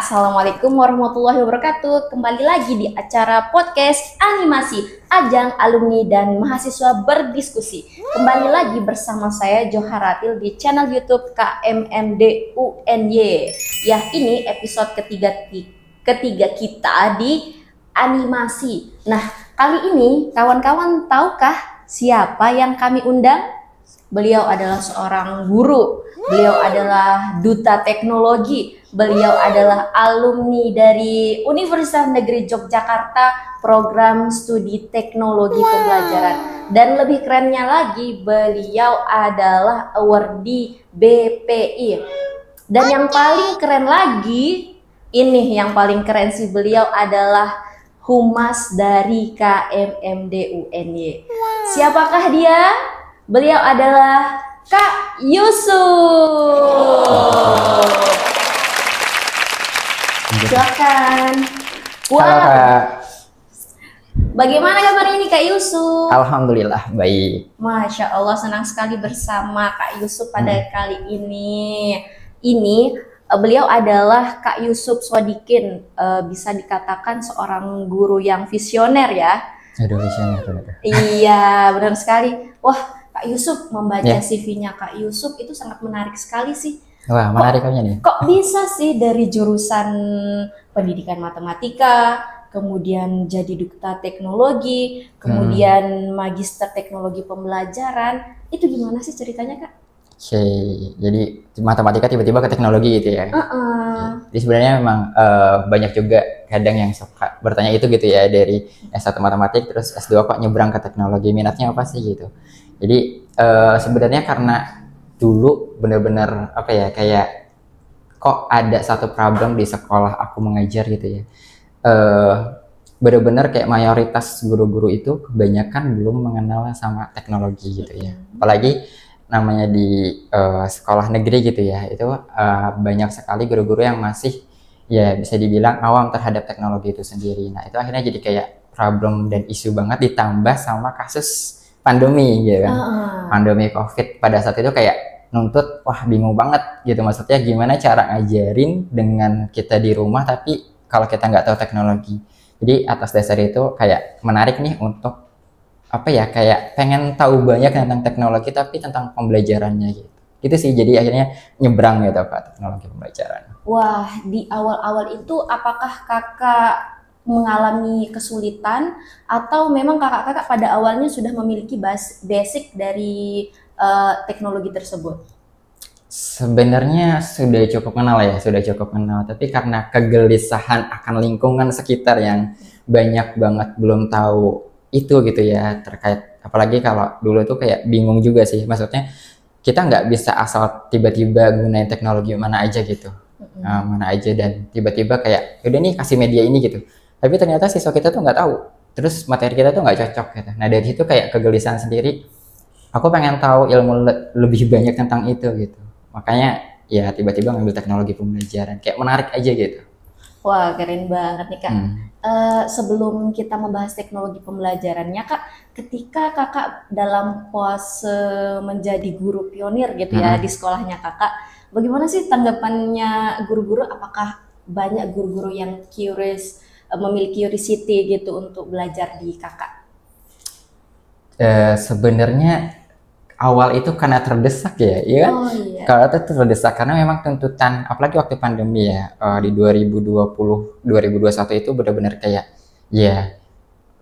Assalamualaikum warahmatullahi wabarakatuh. Kembali lagi di acara podcast animasi Ajang Alumni dan Mahasiswa Berdiskusi. Kembali lagi bersama saya Joharatil di channel YouTube KMMD UNY. Ya, ini episode ketiga kita di animasi. Nah, kali ini kawan-kawan tahukah siapa yang kami undang? Beliau adalah seorang guru. Beliau adalah duta teknologi. Beliau adalah alumni dari Universitas Negeri Yogyakarta, program studi teknologi pembelajaran. Dan lebih kerennya lagi, beliau adalah awardee BPI. Dan yang paling keren lagi, ini yang paling keren sih, beliau adalah humas dari KMMD UNY. Siapakah dia? Beliau adalah Kak Yusuf. Silakan. Halo Kak. Bagaimana kabar ini Kak Yusuf? Alhamdulillah baik. Masya Allah, senang sekali bersama Kak Yusuf pada kali ini. Beliau adalah Kak Yusuf Swadikin, bisa dikatakan seorang guru yang visioner ya. Aduh, visioner. Iya, benar sekali. Wah, Kak Yusuf, membaca CV-nya Kak Yusuf itu sangat menarik sekali sih. Wah, menarik nih. Kok bisa sih dari jurusan pendidikan matematika, kemudian jadi duta teknologi, kemudian magister teknologi pembelajaran, itu gimana sih ceritanya Kak? Oke, jadi matematika tiba-tiba ke teknologi gitu ya. Jadi sebenarnya memang banyak juga kadang yang suka bertanya itu gitu ya, dari S1 matematik terus S2 kok nyebrang ke teknologi, minatnya apa sih gitu. Jadi sebenarnya karena dulu bener-bener kayak kok ada satu problem di sekolah aku mengajar gitu ya, bener-bener kayak mayoritas guru-guru itu kebanyakan belum mengenal sama teknologi gitu ya, apalagi namanya di sekolah negeri gitu ya, itu banyak sekali guru-guru yang masih ya bisa dibilang awam terhadap teknologi itu sendiri. Nah itu akhirnya jadi kayak problem dan isu banget, ditambah sama kasus pandemi gitu kan. Pandemi COVID pada saat itu kayak nuntut, wah bingung banget gitu, maksudnya gimana cara ngajarin dengan kita di rumah tapi kalau kita nggak tahu teknologi. Jadi atas dasar itu kayak menarik nih untuk kayak pengen tahu banyak tentang teknologi tapi tentang pembelajarannya gitu. Itu sih, jadi akhirnya nyebrang gitu ke teknologi pembelajaran. Wah, di awal-awal itu apakah kakak mengalami kesulitan atau memang kakak-kakak pada awalnya sudah memiliki basic dari teknologi tersebut? Sebenarnya sudah cukup kenal, tapi karena kegelisahan akan lingkungan sekitar yang banyak banget belum tahu itu gitu ya, terkait apalagi kalau dulu tuh kayak bingung juga sih, maksudnya kita nggak bisa asal tiba-tiba gunain teknologi mana aja gitu, mana aja dan tiba-tiba kayak udah nih kasih media ini gitu. Tapi ternyata siswa kita tuh nggak tahu, terus materi kita tuh nggak cocok gitu. Nah dari situ kayak kegelisahan sendiri, aku pengen tahu ilmu lebih banyak tentang itu gitu. Makanya ya tiba-tiba ngambil teknologi pembelajaran, kayak menarik aja gitu. Wah, keren banget nih Kak. Sebelum kita membahas teknologi pembelajarannya Kak, ketika Kakak dalam pose menjadi guru pionir gitu ya di sekolahnya Kakak, bagaimana sih tanggapannya guru-guru? Apakah banyak guru-guru yang curious, memiliki curiosity gitu untuk belajar di Kakak? Sebenarnya awal itu karena terdesak ya, kan? Oh, iya. Kalau itu terdesak karena memang tuntutan, apalagi waktu pandemi ya, di 2020, 2021 itu benar-benar kayak ya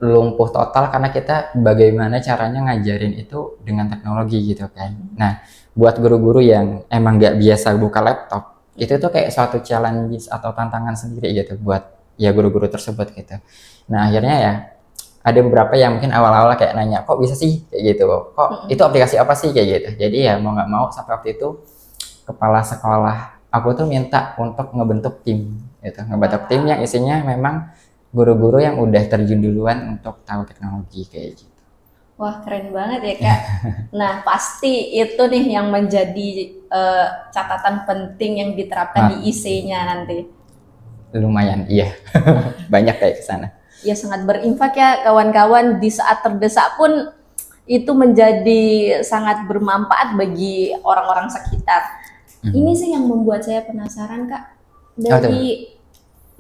lumpuh total karena kita bagaimana caranya ngajarin itu dengan teknologi gitu kan. Nah, buat guru-guru yang emang nggak biasa buka laptop, itu tuh kayak suatu challenge atau tantangan sendiri gitu buat ya guru-guru tersebut gitu. Nah, akhirnya ya ada beberapa yang mungkin awal-awal kayak nanya, kok bisa sih kayak gitu, kok itu aplikasi apa sih kayak gitu. Jadi ya mau nggak mau sampai waktu itu kepala sekolah aku tuh minta untuk ngebentuk tim gitu, ngebentuk tim yang isinya memang guru-guru yang udah terjun duluan untuk tahu teknologi kayak gitu. Wah, keren banget ya Kak. Nah pasti itu nih yang menjadi catatan penting yang diterapkan di IC-nya nanti. Lumayan, iya. Banyak kayak kesana. Ya sangat berinfak ya kawan-kawan, di saat terdesak pun itu menjadi sangat bermanfaat bagi orang-orang sekitar. Ini sih yang membuat saya penasaran Kak, dari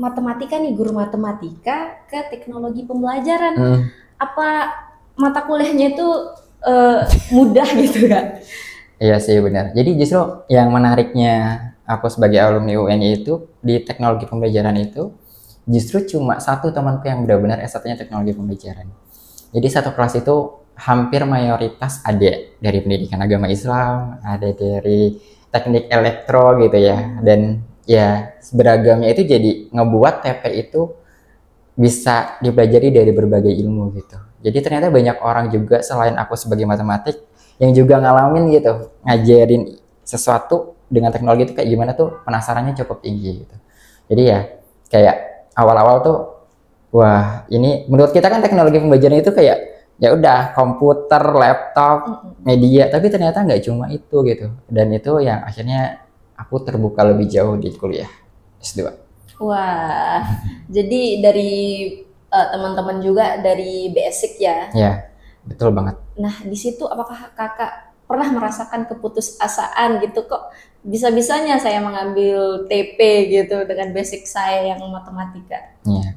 matematika nih, guru matematika ke teknologi pembelajaran. Apa mata kuliahnya itu mudah gitu kan? Iya sih benar. Jadi justru yang menariknya aku sebagai alumni UNY itu di teknologi pembelajaran itu justru cuma satu temanku yang benar-benar S1-nya teknologi pembelajaran. Jadi satu kelas itu hampir mayoritas ada dari pendidikan agama Islam, ada dari teknik elektro gitu ya. Dan ya beragamnya itu jadi ngebuat TP itu bisa dipelajari dari berbagai ilmu gitu. Jadi ternyata banyak orang juga selain aku sebagai matematik yang juga ngalamin gitu, ngajarin sesuatu dengan teknologi itu kayak gimana tuh penasarannya cukup tinggi gitu. Jadi ya kayak awal-awal tuh wah ini menurut kita kan teknologi pembelajaran itu kayak ya udah komputer, laptop, media, tapi ternyata nggak cuma itu gitu. Dan itu yang akhirnya aku terbuka lebih jauh di kuliah S2. Wah, jadi dari teman-teman juga dari basic ya. Ya, betul banget. Nah, di situ apakah kakak pernah merasakan keputusasaan gitu, kok bisa-bisanya saya mengambil TP gitu dengan basic saya yang matematika? Iya.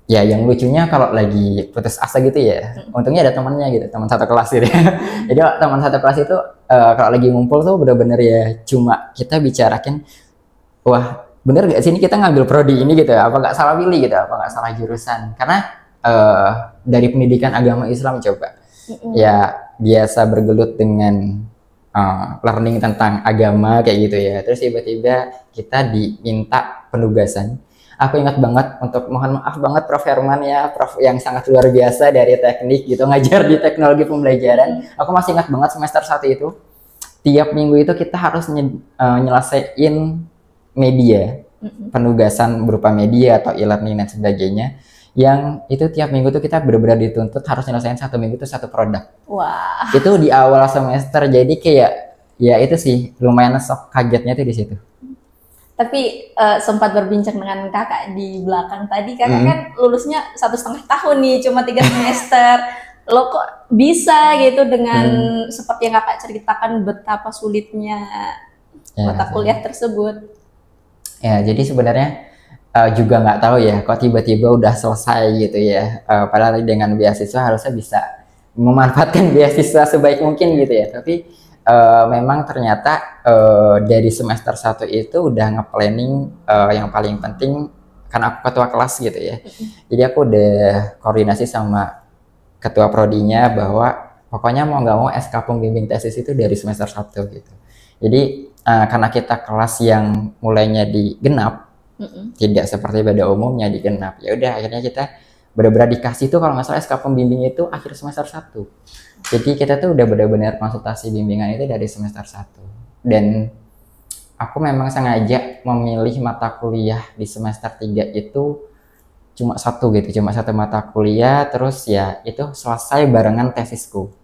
Ya, yang lucunya kalau lagi putus asa gitu ya, untungnya ada temannya gitu, teman satu kelas gitu ya. Jadi teman satu kelas itu kalau lagi ngumpul tuh bener-bener ya cuma kita bicarakan, wah bener gak sih ini kita ngambil prodi ini gitu, apa nggak salah pilih gitu, apa nggak salah jurusan. Karena dari pendidikan agama Islam coba, ya biasa bergelut dengan learning tentang agama kayak gitu ya. Terus tiba-tiba kita diminta penugasan. Aku ingat banget, untuk mohon maaf banget Prof Herman ya, Prof yang sangat luar biasa dari teknik gitu, ngajar di teknologi pembelajaran. Aku masih ingat banget semester 1 itu, tiap minggu itu kita harus nyelesain media, penugasan berupa media atau e-learning dan sebagainya. Yang itu tiap minggu tuh kita benar-benar dituntut harus nyelesain satu minggu itu satu produk. Wah. Itu di awal semester, jadi kayak ya itu sih lumayan sok kagetnya tuh di situ. Tapi sempat berbincang dengan kakak di belakang tadi, kakak kan lulusnya 1,5 tahun nih, cuma 3 semester. Lo kok bisa gitu dengan seperti yang kakak ceritakan betapa sulitnya mata kuliah tersebut? Ya, jadi sebenarnya juga nggak tahu ya, kok tiba-tiba udah selesai gitu ya. Padahal dengan beasiswa harusnya bisa memanfaatkan beasiswa sebaik mungkin gitu ya. Tapi memang ternyata dari semester 1 itu udah nge-planning yang paling penting, karena aku ketua kelas gitu ya. Jadi aku udah koordinasi sama ketua prodinya bahwa pokoknya mau nggak mau SK pembimbing tesis itu dari semester 1 gitu. Jadi karena kita kelas yang mulainya di genap, tidak seperti pada umumnya di genap, ya udah akhirnya kita benar-benar dikasih tuh kalau nggak salah SK pembimbing itu akhir semester 1. Jadi kita tuh udah benar-benar konsultasi bimbingan itu dari semester 1. Dan aku memang sengaja memilih mata kuliah di semester 3 itu cuma satu gitu, cuma satu mata kuliah, terus ya itu selesai barengan tesisku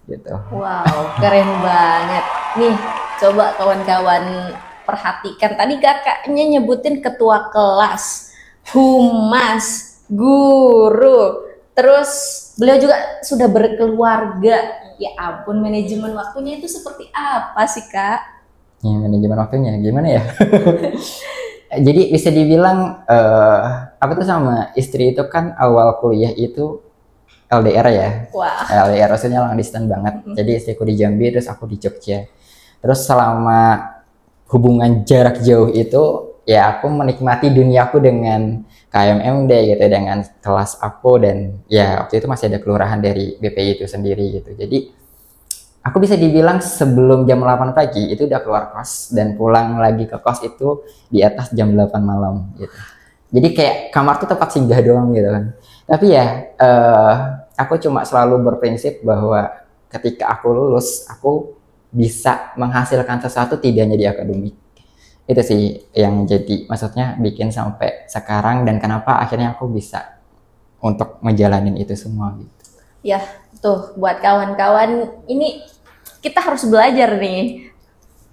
gitu. Wow, keren banget. Nih, coba kawan-kawan perhatikan, tadi kakaknya nyebutin ketua kelas, humas, guru, terus beliau juga sudah berkeluarga. Ya ampun, manajemen waktunya itu seperti apa sih, Kak? Ya, manajemen waktunya gimana ya? Jadi bisa dibilang aku tuh sama istri itu kan awal kuliah itu LDR ya. Wah. LDR maksudnya long distance banget. Jadi istriku di Jambi, terus aku di Jogja. Terus selama hubungan jarak jauh itu ya aku menikmati duniaku dengan KMMD gitu, dengan kelas aku, dan ya waktu itu masih ada kelurahan dari BPI itu sendiri gitu. Jadi aku bisa dibilang sebelum jam 8 pagi itu udah keluar kos, dan pulang lagi ke kos itu di atas jam 8 malam gitu. Jadi kayak kamar tuh tempat singgah doang gitu kan. Tapi ya aku cuma selalu berprinsip bahwa ketika aku lulus, aku bisa menghasilkan sesuatu tidak hanya di akademik. Itu sih yang jadi maksudnya bikin sampai sekarang, dan kenapa akhirnya aku bisa untuk ngejalanin itu semua gitu. Ya, tuh buat kawan-kawan ini kita harus belajar nih.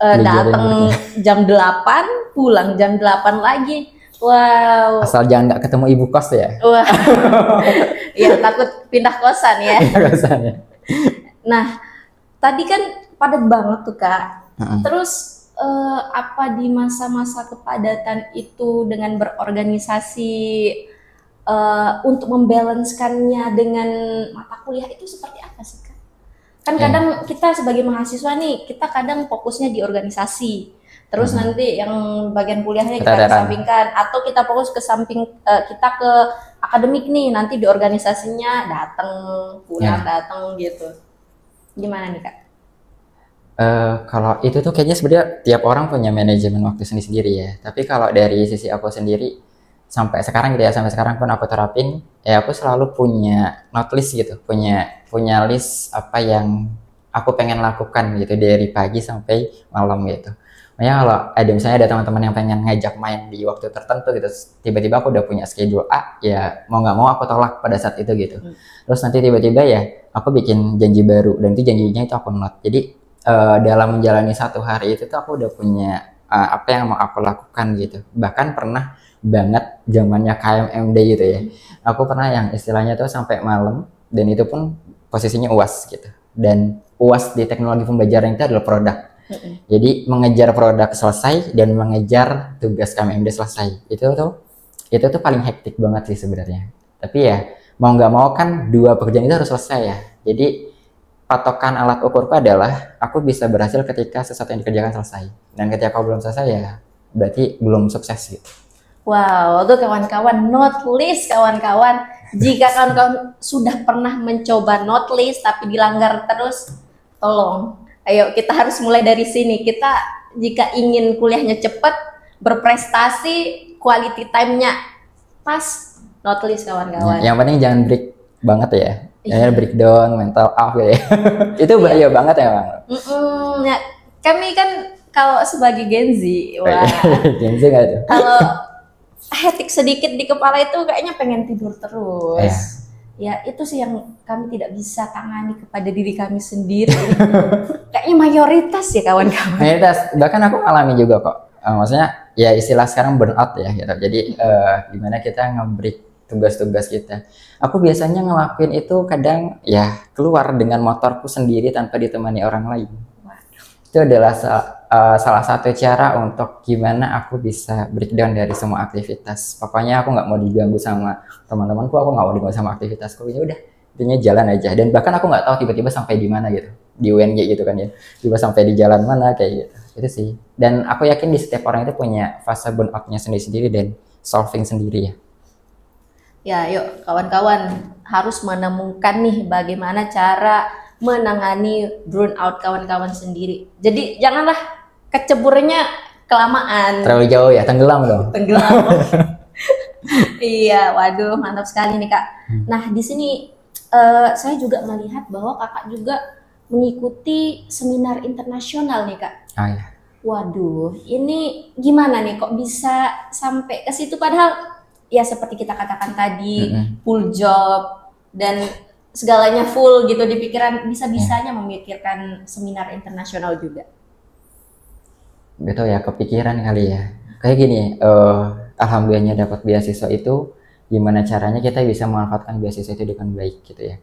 Datang jam 8, pulang jam 8 lagi. Wow. Asal jangan nggak ketemu ibu kos ya. Wah. Ya, takut pindah kosan ya. Kosan ya. Nah, tadi kan padat banget tuh, Kak. Terus apa di masa-masa kepadatan itu dengan berorganisasi untuk membalancekannya dengan mata kuliah itu seperti apa sih Kak? Kan kadang kita sebagai mahasiswa nih, kita kadang fokusnya di organisasi. Terus nanti yang bagian kuliahnya kita kesampingkan, atau kita fokus ke samping kita ke akademik nih, nanti di organisasinya datang pulang datang gitu. Gimana nih Kak? Kalau itu tuh kayaknya sebenarnya tiap orang punya manajemen waktu sendiri ya. Tapi kalau dari sisi aku sendiri sampai sekarang gitu ya, sampai sekarang pun aku terapin, ya aku selalu punya not list gitu, punya list apa yang aku pengen lakukan gitu dari pagi sampai malam gitu. Makanya kalau ada misalnya ada teman-teman yang pengen ngajak main di waktu tertentu gitu, tiba-tiba aku udah punya schedule A, ya mau nggak mau aku tolak pada saat itu gitu. Terus nanti tiba-tiba ya aku bikin janji baru, dan itu janjinya itu aku note. Jadi dalam menjalani satu hari itu tuh aku udah punya apa yang mau aku lakukan gitu. Bahkan pernah banget zamannya KMMD gitu ya, aku pernah yang istilahnya tuh sampai malam, dan itu pun posisinya UAS gitu. Dan UAS di teknologi pembelajaran itu adalah produk. Jadi mengejar produk selesai dan mengejar tugas KMMD selesai, itu tuh paling hektik banget sih sebenarnya. Tapi ya mau nggak mau kan dua pekerjaan itu harus selesai ya. Jadi patokan alat ukurku adalah aku bisa berhasil ketika sesuatu yang dikerjakan selesai, dan ketika belum selesai ya berarti belum sukses gitu. Wow, tuh kawan-kawan, note list kawan-kawan. Jika kawan-kawan sudah pernah mencoba note list tapi dilanggar terus, tolong ayo kita harus mulai dari sini. Kita jika ingin kuliahnya cepat, berprestasi, quality time-nya pas, note list kawan-kawan. Yang penting jangan break banget ya. Ya breakdown, mental up gitu ya. Itu bahaya banget ya Bang. Ya, kami kan kalau sebagai Gen Z, wah. Gen Z nggak tuh? Kalau hektik sedikit di kepala itu kayaknya pengen tidur terus. Ya itu sih yang kami tidak bisa tangani kepada diri kami sendiri. Kayaknya mayoritas ya kawan-kawan. Mayoritas, bahkan aku alami juga kok. Maksudnya ya istilah sekarang burnout ya gitu. Jadi gimana kita nge-break tugas-tugas kita. Aku biasanya ngelakuin itu kadang ya keluar dengan motorku sendiri tanpa ditemani orang lain. Itu adalah salah satu cara untuk gimana aku bisa breakdown dari semua aktivitas. Pokoknya aku nggak mau diganggu sama teman-temanku, aku nggak mau diganggu sama aktivitasku. Ya udah, intinya jalan aja. Dan bahkan aku nggak tahu tiba-tiba sampai di mana gitu, di UNY gitu kan ya. Tiba sampai di jalan mana kayak gitu. Itu sih. Dan aku yakin di setiap orang itu punya fase burnout-nya sendiri-sendiri dan solving sendiri ya. Ya, yuk kawan-kawan harus menemukan nih bagaimana cara menangani burnout kawan-kawan sendiri. Jadi janganlah keceburnya kelamaan. Terlalu jauh ya, tenggelam dong. Tenggelam. Iya, waduh mantap sekali nih Kak. Nah di sini saya juga melihat bahwa Kakak juga mengikuti seminar internasional nih Kak. Iya. Waduh, ini gimana nih kok bisa sampai ke situ padahal ya seperti kita katakan tadi, full job dan segalanya full gitu di pikiran, bisa-bisanya memikirkan seminar internasional juga. Gitu ya, kepikiran kali ya. Kayak gini, alhamdulillahnya dapat beasiswa itu, gimana caranya kita bisa memanfaatkan beasiswa itu dengan baik gitu ya.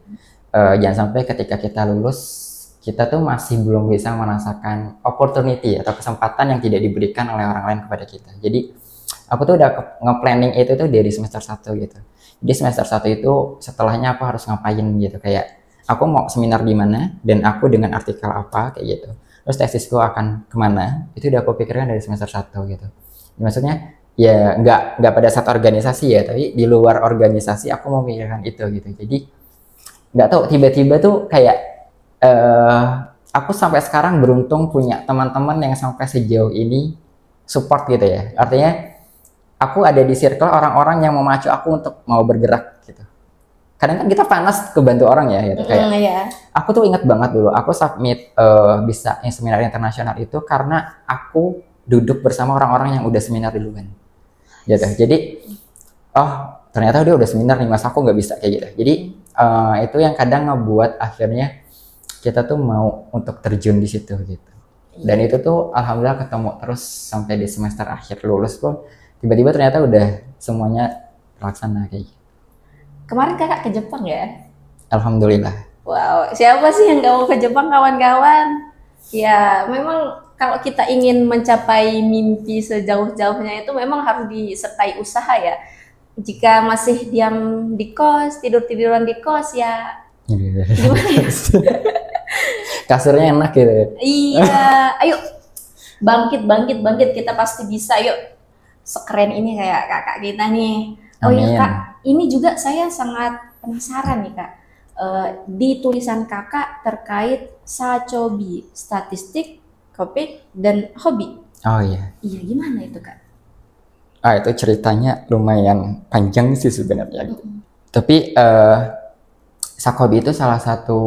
Jangan sampai ketika kita lulus, kita tuh masih belum bisa merasakan opportunity atau kesempatan yang tidak diberikan oleh orang lain kepada kita. Jadi aku tuh udah nge-planning itu tuh dari semester 1 gitu. Jadi semester 1 itu setelahnya aku harus ngapain gitu. Kayak aku mau seminar di mana dan aku dengan artikel apa kayak gitu. Terus tesisku akan kemana, itu udah aku pikirkan dari semester 1 gitu. Maksudnya ya nggak pada saat organisasi ya, tapi di luar organisasi aku mau memikirkan itu gitu. Jadi nggak tahu tiba-tiba tuh kayak aku sampai sekarang beruntung punya teman-teman yang sampai sejauh ini support gitu ya. Artinya aku ada di circle orang-orang yang memacu aku untuk mau bergerak gitu. Kadang kan kita panas kebantu orang ya gitu. Kayak aku tuh ingat banget dulu aku submit bisa seminar internasional itu karena aku duduk bersama orang-orang yang udah seminar duluan gitu. Jadi ternyata dia udah seminar nih, mas aku nggak bisa kayak gitu. Jadi itu yang kadang ngebuat akhirnya kita tuh mau untuk terjun di situ gitu. Dan itu tuh alhamdulillah ketemu terus sampai di semester akhir lulus pun tiba-tiba ternyata udah semuanya terlaksana kayak gitu. Kemarin kakak ke Jepang ya? Alhamdulillah. Wow, siapa sih yang gak mau ke Jepang kawan-kawan? Ya, memang kalau kita ingin mencapai mimpi sejauh-jauhnya itu memang harus disertai usaha ya. Jika masih diam di kos, tidur-tiduran di kos ya gimana ya? Kasurnya enak gitu ya. Iya, ayo bangkit, bangkit, bangkit. Kita pasti bisa. Yuk, sekeren ini kayak kakak kita nih. Oh ya Amin. kak, ini juga saya sangat penasaran nih kak. Di tulisan kakak terkait Sacobi, statistik, topik, dan hobi. Oh iya. Iya, gimana itu kak? Itu ceritanya lumayan panjang sih sebenarnya. Tapi Sakobi itu salah satu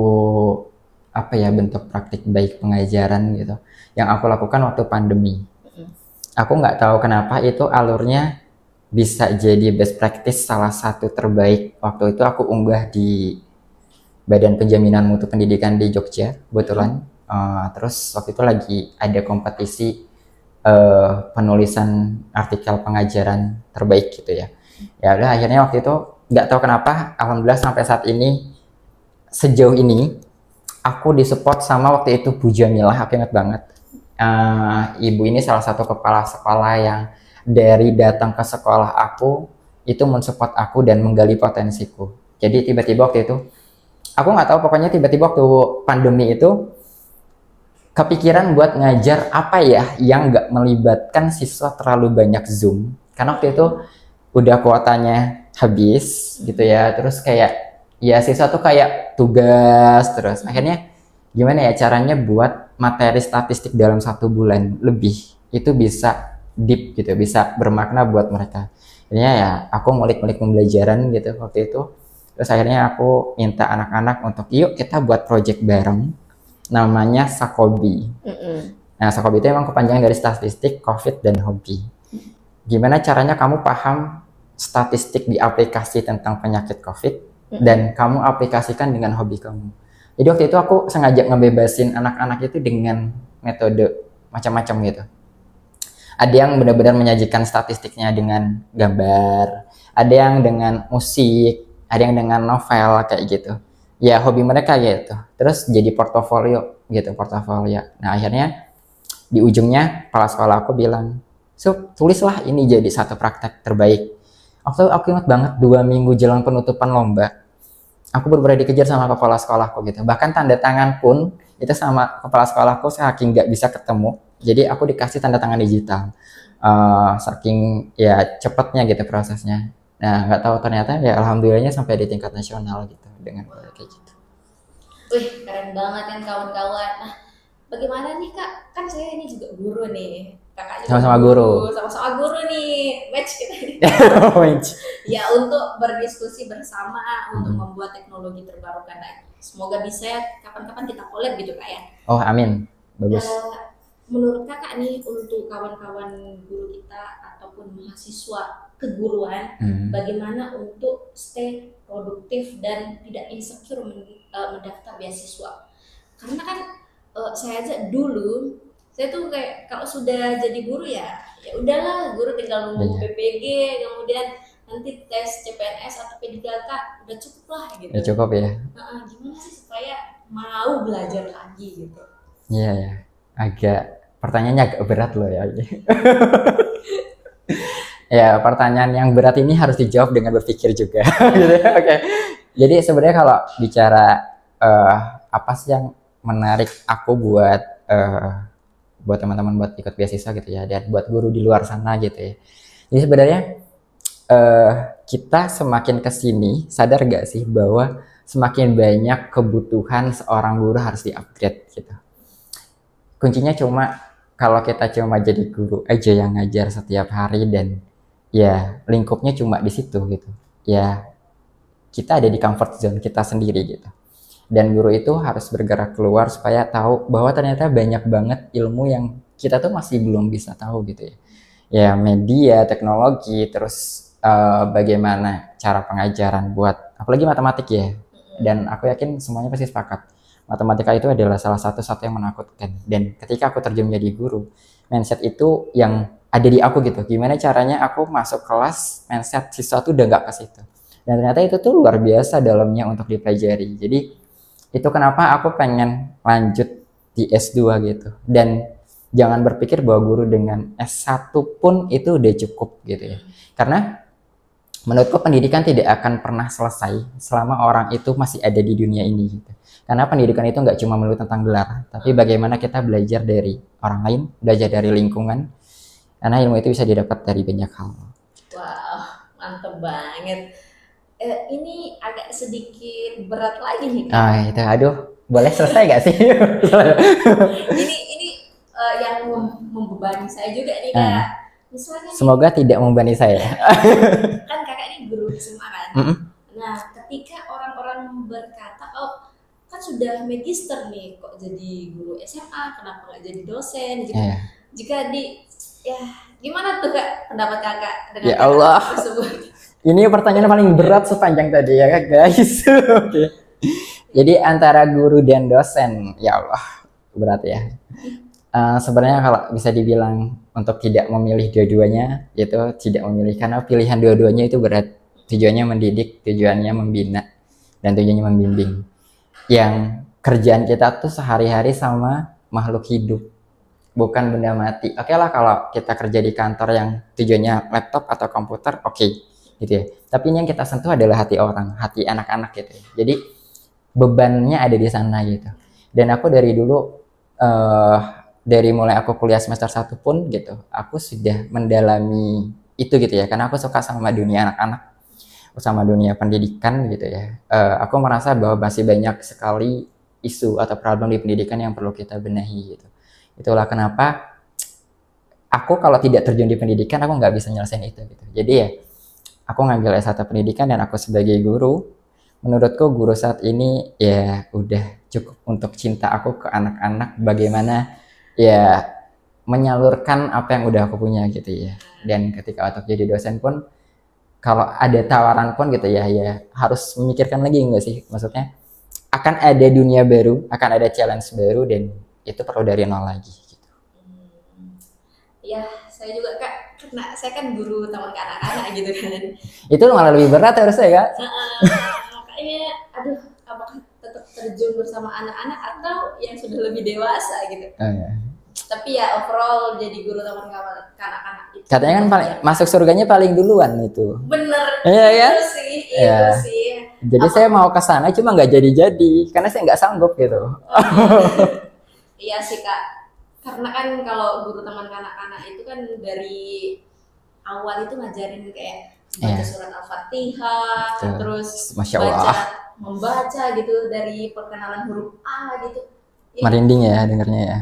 apa ya, bentuk praktik baik pengajaran gitu yang aku lakukan waktu pandemi. Aku nggak tahu kenapa itu alurnya bisa jadi best practice salah satu terbaik. Waktu itu aku unggah di Badan Penjaminan Mutu Pendidikan di Jogja kebetulan. Terus waktu itu lagi ada kompetisi penulisan artikel pengajaran terbaik gitu ya. Ya udah, akhirnya waktu itu nggak tahu kenapa, alhamdulillah sampai saat ini, sejauh ini aku disupport sama waktu itu Bu Jamilah, aku ingat banget. Ibu ini salah satu kepala sekolah yang dari datang ke sekolah aku itu mensupport aku dan menggali potensiku. Jadi tiba-tiba waktu itu, aku nggak tahu, pokoknya tiba-tiba waktu pandemi itu kepikiran buat ngajar apa ya yang nggak melibatkan siswa terlalu banyak Zoom. Karena waktu itu udah kuotanya habis gitu ya, terus kayak ya siswa tuh kayak tugas terus. Akhirnya gimana ya caranya buat materi statistik dalam 1 bulan lebih itu bisa deep gitu, bisa bermakna buat mereka. Akhirnya ya aku ngulik-ngulik pembelajaran gitu waktu itu. Terus akhirnya aku minta anak-anak untuk yuk kita buat project bareng, namanya Sakobi. Nah, Sakobi itu emang kepanjangan dari statistik, COVID, dan hobi. Gimana caranya kamu paham statistik di aplikasi tentang penyakit COVID dan kamu aplikasikan dengan hobi kamu. Jadi waktu itu aku sengaja ngebebasin anak-anak itu dengan metode macam-macam gitu. Ada yang benar-benar menyajikan statistiknya dengan gambar, ada yang dengan musik, ada yang dengan novel kayak gitu. Ya hobi mereka gitu. Terus jadi portofolio gitu, portofolio. Nah akhirnya di ujungnya kepala sekolah aku bilang, tulislah ini jadi satu praktek terbaik. Waktu aku ingat banget 2 minggu jelang penutupan lomba, aku benar-benar dikejar sama kepala sekolahku gitu. Bahkan tanda tangan pun itu sama kepala sekolahku saking nggak bisa ketemu. Jadi aku dikasih tanda tangan digital. Saking ya cepatnya gitu prosesnya. Nah nggak tahu ternyata ya alhamdulillahnya sampai di tingkat nasional gitu dengan kayak gitu. Wih, keren banget kan kawan-kawan. Nah, bagaimana nih kak? Kan saya ini juga guru nih. Kakak juga Sama-sama guru. Sama-sama guru nih. Match kita nih. Ya, untuk berdiskusi bersama, untuk membuat teknologi terbarukan lagi. Semoga bisa ya, kapan-kapan kita collab gitu kak ya. Oh amin, bagus. Menurut kakak nih, untuk kawan-kawan guru kita ataupun mahasiswa keguruan, bagaimana untuk stay produktif dan tidak insecure mendaftar beasiswa? Karena kan saya aja dulu, saya tuh kayak kalau sudah jadi guru ya udahlah, guru tinggal nunggu PPG, kemudian nanti tes CPNS atau P3K udah cukup lah gitu. Ya cukup ya. Gimana sih supaya mau belajar lagi gitu? Iya ya, pertanyaannya agak berat loh ya. Ya pertanyaan yang berat ini harus dijawab dengan berpikir juga. Oke. Jadi sebenarnya kalau bicara apa sih yang menarik aku buat teman-teman buat ikut beasiswa gitu ya, dan buat guru di luar sana gitu ya. Jadi sebenarnya kita semakin kesini sadar gak sih bahwa semakin banyak kebutuhan seorang guru harus di-upgrade gitu. Kuncinya cuma kalau kita cuma jadi guru aja yang ngajar setiap hari dan ya lingkupnya cuma di situ gitu. Ya kita ada di comfort zone kita sendiri gitu. Dan guru itu harus bergerak keluar supaya tahu bahwa ternyata banyak banget ilmu yang kita tuh masih belum bisa tahu gitu ya. Ya media, teknologi, terus bagaimana cara pengajaran buat apalagi matematik ya. Dan aku yakin semuanya pasti sepakat. Matematika itu adalah salah satu yang menakutkan. Dan ketika aku terjun menjadi guru, mindset itu yang ada di aku gitu. Gimana caranya aku masuk kelas, mindset siswa tuh udah gak ke situ. Dan ternyata itu tuh luar biasa dalamnya untuk dipelajari. Jadi itu kenapa aku pengen lanjut di S2 gitu. Dan jangan berpikir bahwa guru dengan S1 pun itu udah cukup gitu ya. Karena menurutku pendidikan tidak akan pernah selesai selama orang itu masih ada di dunia ini gitu. Karena pendidikan itu nggak cuma melulu tentang gelar, tapi bagaimana kita belajar dari orang lain, belajar dari lingkungan, karena ilmu itu bisa didapat dari banyak hal. Wow, mantep banget. Ini agak sedikit berat lagi nih Kak. Itu aduh, boleh selesai gak sih? ini yang membebani saya juga nih Kak. Misalnya semoga tidak membebani saya. Kan kakak ini guru SMA kan. Nah, ketika orang-orang berkata, oh kan sudah magister nih, kok jadi guru SMA, kenapa nggak jadi dosen? Jika gimana tuh Kak pendapat kakak dengan ya Allah tersebut? Ini pertanyaan paling berat sepanjang tadi ya Kak guys. Oke. Jadi antara guru dan dosen, ya Allah berat ya. Sebenarnya kalau bisa dibilang untuk tidak memilih dua-duanya itu tidak memilih, karena pilihan dua-duanya itu berat. Tujuannya mendidik, tujuannya membina, dan tujuannya membimbing. Yang kerjaan kita tuh sehari-hari sama makhluk hidup, bukan benda mati. Oke lah kalau kita kerja di kantor yang tujuannya laptop atau komputer, oke, gitu ya. Tapi ini yang kita sentuh adalah hati orang, hati anak-anak gitu ya. Jadi bebannya ada di sana gitu. Dan aku dari dulu dari mulai aku kuliah semester 1 pun gitu, aku sudah mendalami itu gitu ya, karena aku suka sama dunia anak-anak, sama dunia pendidikan gitu ya. Aku merasa bahwa masih banyak sekali isu atau problem di pendidikan yang perlu kita benahi gitu. Itulah kenapa aku kalau tidak terjun di pendidikan, aku nggak bisa nyelesain itu gitu. Jadi ya, aku ngambil S1 pendidikan dan aku sebagai guru, menurutku guru saat ini ya udah cukup untuk cinta aku ke anak-anak, bagaimana ya menyalurkan apa yang udah aku punya gitu ya. Dan ketika untuk jadi dosen pun, kalau ada tawaran pun gitu ya harus memikirkan lagi enggak sih, maksudnya akan ada dunia baru, akan ada challenge baru, dan itu perlu dari nol lagi gitu. Ya saya juga Kak, karena saya kan guru taman ke anak-anak gitu kan. Itu malah lebih berat harusnya Kak. Makanya aduh, apakah tetap terjun bersama anak-anak atau yang sudah lebih dewasa gitu. Tapi ya overall jadi guru taman kanak-kanak itu katanya kan paling masuk surganya paling duluan itu. Bener. Iya itu sih, itu sih. Jadi saya mau ke sana cuma nggak jadi karena saya nggak sanggup gitu. Iya sih Kak, karena kan kalau guru taman kanak-kanak itu kan dari awal itu ngajarin kayak baca surat Al-Fatihah, terus Masya Allah, membaca gitu dari perkenalan huruf A gitu. Merinding ya dengarnya ya.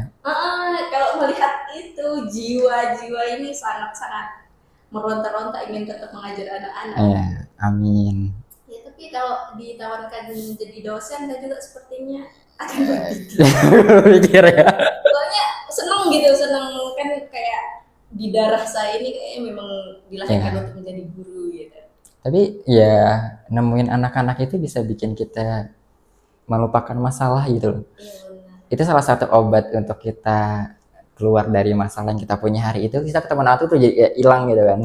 Kalau melihat itu jiwa-jiwa ini sangat-sangat meronta-ronta ingin tetap mengajar anak-anak. Amin. Ya tapi kalau ditawarkan jadi dosen, saya juga sepertinya akan berpikir ya. Soalnya seneng kan, kayak di darah saya ini kayaknya memang dilahirkan untuk menjadi guru gitu. Tapi ya nemuin anak-anak itu bisa bikin kita melupakan masalah gitu loh. Itu salah satu obat untuk kita keluar dari masalah yang kita punya hari itu. Kita ketemu anak itu jadi hilang gitu kan.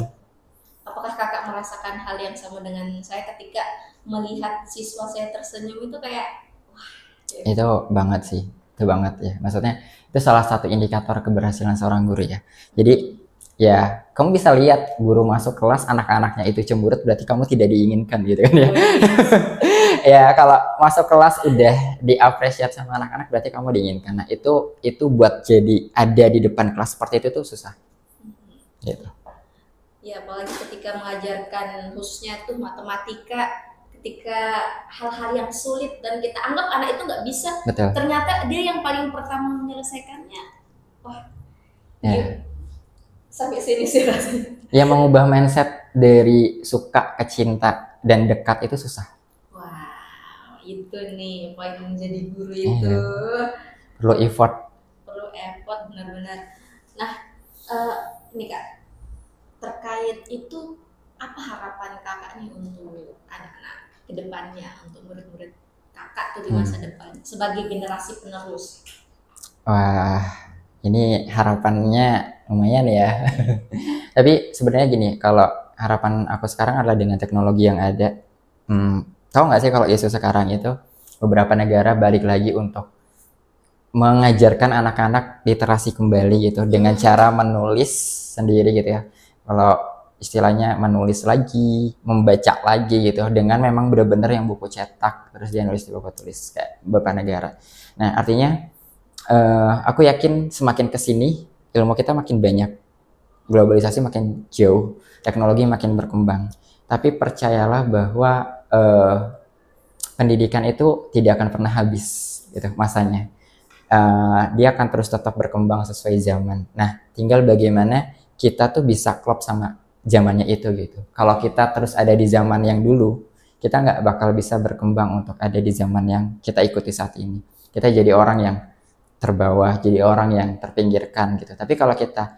Apakah kakak merasakan hal yang sama dengan saya ketika melihat siswa saya tersenyum itu kayak wah gitu. Itu banget sih, itu banget ya. Maksudnya itu salah satu indikator keberhasilan seorang guru ya. Jadi ya kamu bisa lihat guru masuk kelas anak-anaknya itu cemberut, berarti kamu tidak diinginkan gitu kan ya. Ya kalau masuk kelas udah diapresiasi sama anak-anak, berarti kamu diinginkan. Nah itu buat jadi ada di depan kelas seperti itu tuh susah gitu. Ya apalagi ketika mengajarkan khususnya tuh matematika, ketika hal-hal yang sulit dan kita anggap anak itu nggak bisa. Betul. Ternyata dia yang paling pertama menyelesaikannya. Wah sampai sini sih rasanya. Ya mengubah mindset dari suka ke cinta dan dekat itu susah. Itu nih poin menjadi guru itu. Perlu effort benar-benar. Nah ini Kak, terkait itu apa harapan kakak nih untuk anak-anak ke depannya, untuk murid-murid kakak tuh di masa depan sebagai generasi penerus? Wah, ini harapannya lumayan ya. Tapi sebenarnya gini, kalau harapan aku sekarang adalah dengan teknologi yang ada. Tahu nggak sih kalau isu sekarang itu beberapa negara balik lagi untuk mengajarkan anak-anak literasi kembali gitu dengan cara menulis sendiri gitu ya. Kalau istilahnya menulis lagi, membaca lagi gitu dengan memang benar-benar yang buku cetak terus dia nulis di buku tulis kayak Bapak Negara. Nah, artinya aku yakin semakin kesini ilmu kita makin banyak, globalisasi makin jauh, teknologi makin berkembang. Tapi percayalah bahwa pendidikan itu tidak akan pernah habis gitu masanya. Dia akan terus tetap berkembang sesuai zaman. Nah, tinggal bagaimana kita tuh bisa klop sama zamannya itu gitu. Kalau kita terus ada di zaman yang dulu, kita nggak bakal bisa berkembang untuk ada di zaman yang kita ikuti saat ini. Kita jadi orang yang terbawah, jadi orang yang terpinggirkan gitu. Tapi kalau kita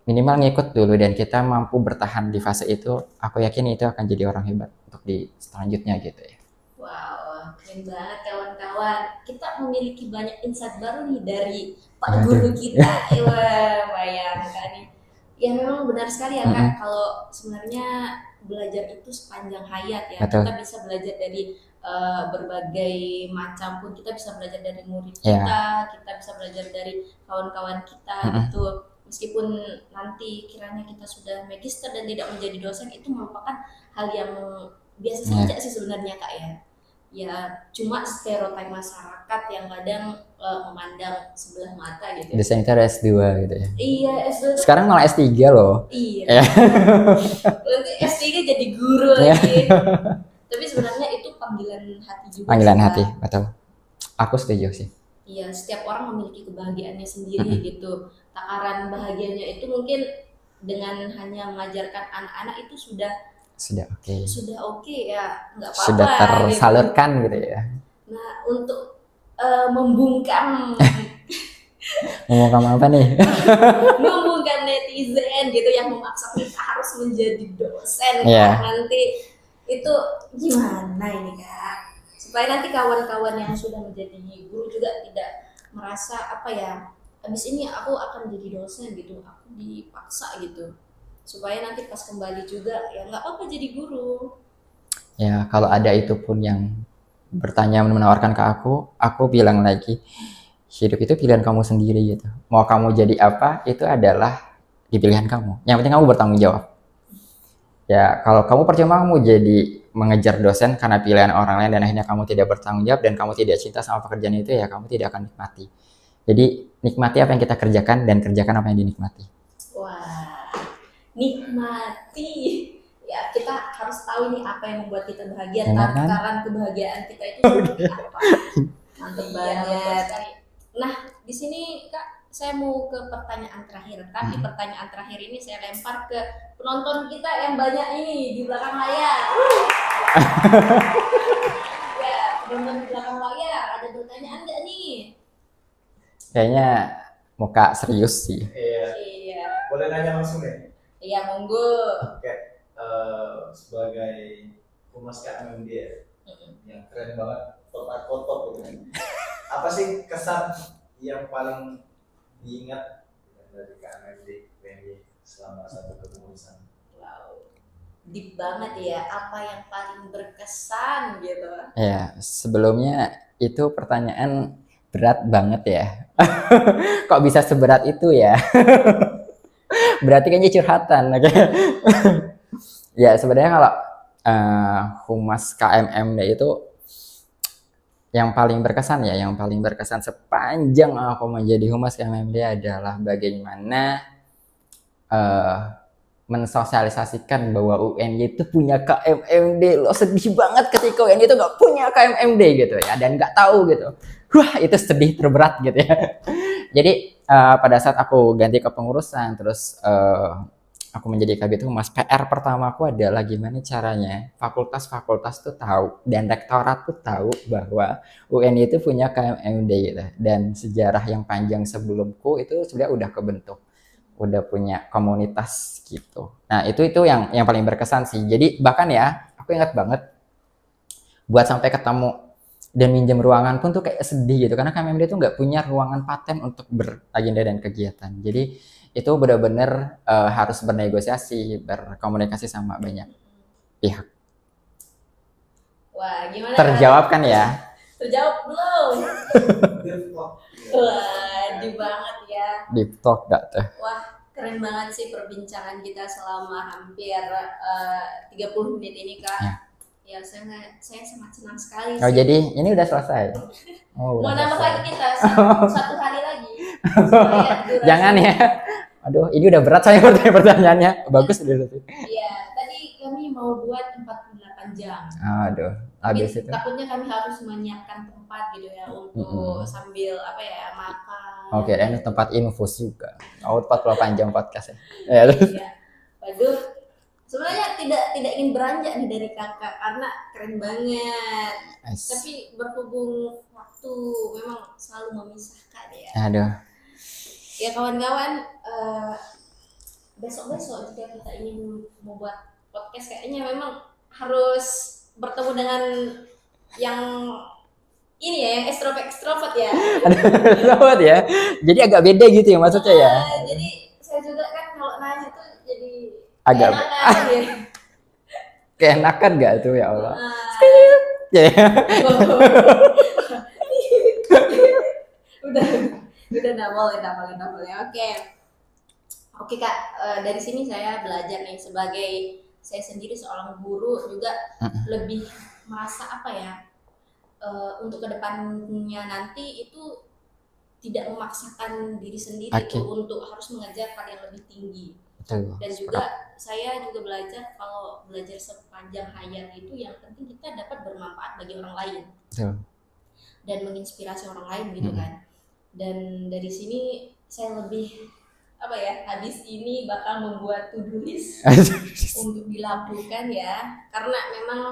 minimal ngikut dulu dan kita mampu bertahan di fase itu, aku yakin itu akan jadi orang hebat untuk di selanjutnya gitu ya. Wow, keren banget kawan-kawan. Kita memiliki banyak insight baru nih dari Pak Guru kita. Wah, bayangkan nih. Ya memang benar sekali ya Kak, kalau sebenarnya belajar itu sepanjang hayat ya. Betul. Kita bisa belajar dari berbagai macam pun, kita bisa belajar dari murid kita bisa belajar dari kawan-kawan kita gitu. Meskipun nanti kiranya kita sudah magister dan tidak menjadi dosen, itu merupakan hal yang biasa saja sih sebenarnya Kak ya. Ya cuma stereotip masyarakat yang kadang memandang sebelah mata gitu. Dosen itu ada S2 gitu ya. Iya, S2. Sekarang malah S3 loh. Iya. Nanti S3 jadi guru lagi. Tapi sebenarnya itu panggilan hati juga. Panggilan hati, betul. Aku setuju sih. Iya, setiap orang memiliki kebahagiaannya sendiri gitu. Takaran bahagianya itu mungkin dengan hanya mengajarkan anak-anak itu sudah oke. Sudah oke ya, nggak apa-apa. Sudah tersalurkan gitu ya. Nah, untuk membungkam Ngomong apa nih? membungkam netizen gitu yang memaksa kita harus menjadi dosen nanti itu gimana ini Kak? Supaya nanti kawan-kawan yang sudah menjadi guru juga tidak merasa apa ya, habis ini aku akan jadi dosen gitu, aku dipaksa gitu. Supaya nanti pas kembali juga ya nggak apa-apa jadi guru. Ya kalau ada itu pun yang bertanya menawarkan ke aku bilang lagi, hidup itu pilihan kamu sendiri gitu. Mau kamu jadi apa itu adalah di pilihan kamu. Yang penting kamu bertanggung jawab. Ya kalau kamu percuma kamu jadi mengejar dosen karena pilihan orang lain dan akhirnya kamu tidak bertanggung jawab dan kamu tidak cinta sama pekerjaan itu, ya kamu tidak akan nikmati. Jadi nikmati apa yang kita kerjakan dan kerjakan apa yang dinikmati. Wah, nikmati. Ya kita harus tahu nih apa yang membuat kita bahagia. Takaran kebahagiaan kita itu seperti apa. Mantap banget. Nah di sini Kak, saya mau ke pertanyaan terakhir. Tapi pertanyaan terakhir ini saya lempar ke penonton kita yang banyak ini di belakang layar. Ya, penonton di belakang layar, ada pertanyaan nggak nih? Kayaknya muka serius sih. Iya. Boleh nanya langsung ya? Iya, monggo. Oke. Sebagai humas KMMD ya, yang keren banget, kotak-kotak gitu. Apa sih kesan yang paling diingat dari KMMD selama satu kepengurusan? Wow, deep banget ya. Apa yang paling berkesan gitu? Ya, sebelumnya itu pertanyaan berat banget ya. Kok bisa seberat itu ya? Berarti kayaknya curhatan. Ya sebenarnya kalau humas KMMD itu yang paling berkesan sepanjang aku menjadi humas KMMD adalah bagaimana mensosialisasikan bahwa UNY itu punya KMMD. Lo sedih banget ketika UNY itu nggak punya KMMD gitu ya, dan nggak tahu gitu. Wah itu sedih terberat gitu ya. Jadi pada saat aku ganti kepengurusan terus aku menjadi kabid humas, PR pertamaku adalah gimana caranya fakultas-fakultas tuh tahu dan rektorat tuh tahu bahwa UNY itu punya KMMD gitu. Dan sejarah yang panjang sebelumku itu sebenarnya udah kebentuk, udah punya komunitas gitu. Nah itu yang paling berkesan sih. Jadi bahkan ya aku ingat banget buat sampai ketemu dan minjem ruangan pun tuh kayak sedih gitu, karena KMMD tuh nggak punya ruangan paten untuk beragenda dan kegiatan. Jadi itu benar-benar harus bernegosiasi, berkomunikasi sama banyak pihak. Wah, gimana? Terjawab kan ya? Terjawab belum? Wah, di banget ya. Deep talk gak tuh? Wah, keren banget sih perbincangan kita selama hampir 30 menit ini, Kak. Ya, saya sangat senang sekali Oh sih. jadi ini udah selesai? Oh, Mau udah nambah selesai. lagi kita satu hari lagi. Supaya durasi- Jangan ya. Aduh, ini udah berat saya pertanyaannya. Bagus udah selesai. Iya, tadi kami mau buat 48 jam. Aduh, habis itu. Takutnya kami harus menyiapkan tempat gitu ya untuk sambil apa ya makan. Oke, dan tempat infus juga. Oh, 48 jam podcast ya. Ya, terus. Iya. Waduh, sebenarnya tidak ingin beranjak nih dari kakak karena keren banget. Nice. Tapi berhubung waktu memang selalu memisahkan ya. Aduh. Ya kawan-kawan, besok-besok jika kita ingin membuat podcast kayaknya memang harus bertemu dengan yang ini ya, yang ekstrovert ya. Selamat ya. Jadi agak beda gitu ya maksudnya ya. Jadi saya juga kan kalau nanya tuh jadi Agak enakan, ya. keenakan gak tuh ya Allah. Ah, Ya. udah nggak boleh. Oke Kak, dari sini saya belajar nih sebagai saya sendiri seorang guru juga lebih merasa apa ya, untuk kedepannya nanti itu tidak memaksakan diri sendiri tuh untuk harus mengejar hal yang lebih tinggi. Betul. Dan juga saya juga belajar kalau belajar sepanjang hayat itu yang penting kita dapat bermanfaat bagi orang lain. Betul. Dan menginspirasi orang lain gitu kan. Dan dari sini saya lebih apa ya, habis ini bakal membuat to-do list untuk dilakukan ya, karena memang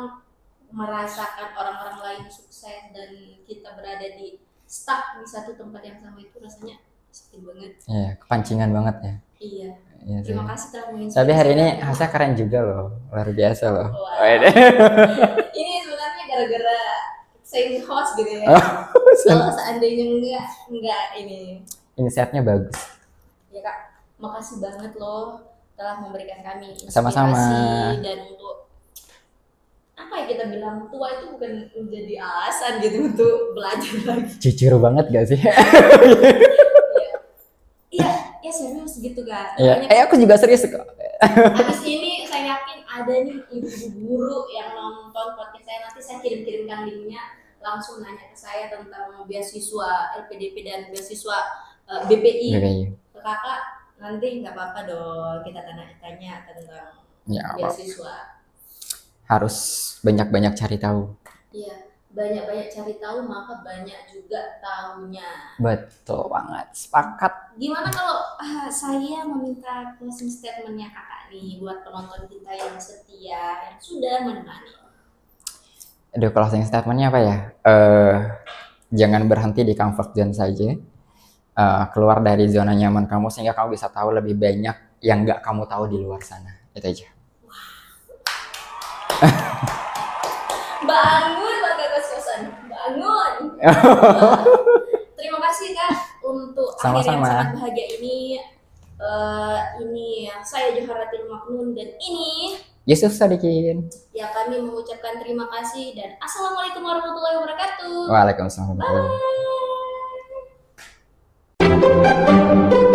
merasakan orang-orang lain sukses dan kita berada di stuck di satu tempat yang sama itu rasanya sedih banget. Iya, kepancingan banget ya. Iya. Iya, Terima kasih telah menginspirasi. tapi hari ini Hasa keren juga loh, luar biasa loh. Wow. Ini sebenarnya gara-gara saya host gitu ya. Kalau seandainya enggak ini. Insight-nya bagus. Ya Kak, makasih banget loh telah memberikan kami inspirasi. Sama-sama. Dan untuk apa ya kita bilang, tua itu bukan menjadi alasan gitu untuk belajar lagi. Jujur banget gak sih? Iya serius gitu Kak. Iya. Aku juga serius kok. Habis ini saya yakin ada nih ibu-ibu guru yang nonton podcast saya, nanti saya kirimkan linknya, langsung nanya ke saya tentang beasiswa LPDP dan beasiswa BPI. Ke kakak nanti nggak apa-apa dong kita tanya tentang beasiswa. Harus banyak-banyak cari tahu. Iya, banyak-banyak cari tahu maka banyak juga tahunya. Betul banget, sepakat. Gimana kalau saya meminta closing statementnya kakak nih buat penonton kita yang setia yang sudah menemani. Aduh, closing statementnya apa ya? Jangan berhenti di comfort zone saja. Keluar dari zona nyaman kamu sehingga kamu bisa tahu lebih banyak yang nggak kamu tahu di luar sana. Itu aja. Bangun warga kos-kosan, bangun. Terima kasih Kak untuk akhir yang sangat bahagia ini. Ini saya Joharatil Maknun dan ini Yusuf Sadikin. Ya, kami mengucapkan terima kasih dan assalamualaikum warahmatullahi wabarakatuh. Waalaikumsalam warahmatullahi wabarakatuh. Bye.